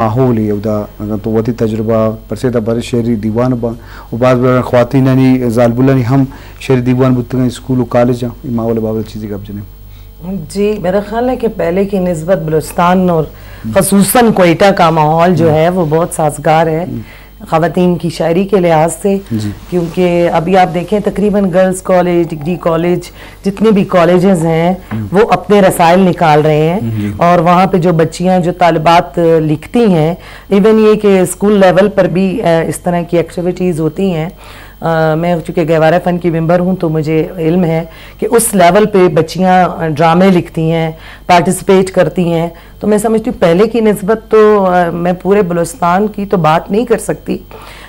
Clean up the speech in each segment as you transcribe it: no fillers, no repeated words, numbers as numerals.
माहौल है उदा तो वती तजुर्बा परसेदा बर शहरी दीवान बा और बाद ख्वातीन यानी जालबुल्लानी हम शहरी दीवान बुतगा स्कूल कॉलेज माहौल बाबल चीज़ें कब जने जी मेरा ख्याल है कि पहले की निस्बत बलूचिस्तान और ख़ुसूसन कोयटा का माहौल जो है वो बहुत साजगार है ख़वातीन की शायरी के लिहाज से, क्योंकि अभी आप देखें तकरीबन गर्ल्स कॉलेज, डिग्री कॉलेज, जितने भी कॉलेजेस हैं वो अपने रसाइल निकाल रहे हैं और वहाँ पे जो बच्चियाँ जो तालिबात लिखती हैं, इवन ये कि स्कूल लेवल पर भी इस तरह की एक्टिविटीज़ होती हैं। मैं चूँकि गहवारा फ़न की मेंबर हूँ तो मुझे इल्म है कि उस लेवल पे बच्चियाँ ड्रामे लिखती हैं, पार्टिसिपेट करती हैं। तो मैं समझती हूँ पहले की निस्बत तो मैं पूरे बलूचिस्तान की तो बात नहीं कर सकती।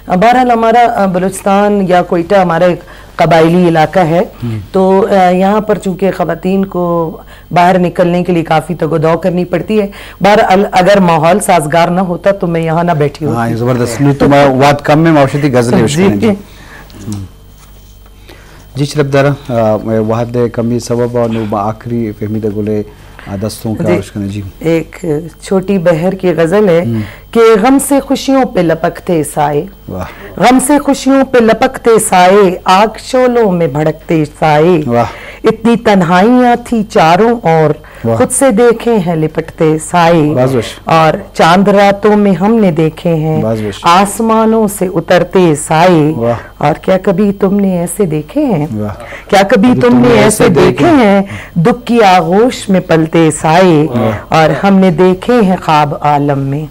बहरहाल हमारा बलूचिस्तान या कोयटा हमारा एक कबायली इलाका है, तो यहाँ पर चूँकि ख़वातीन को बाहर निकलने के लिए काफ़ी तगोदौ करनी पड़ती है। बहरहाल अगर माहौल साजगार ना होता तो मैं यहाँ ना बैठी होती। ज़बरदस्त तो वाद कम में मावशती गज़ल जी शरबदारा वाहद कमी सबब और आखिरी फहमीद गोले दस्तों का जी एक छोटी बहर की गजल है कि गम से खुशियों पे लपकते साए, गम से खुशियों पे लपकते साए, आग शोलों में भड़कते साए, इतनी तन्हाइयां थी चारों ओर, खुद से देखे हैं लिपटते साए, और चांद रातों में हमने देखे हैं आसमानों से उतरते साए, और क्या कभी तुमने ऐसे देखे हैं, क्या कभी तुमने ऐसे देखे हैं दुख की आगोश में पलते साए, और हमने देखे हैं ख्वाब आलम में।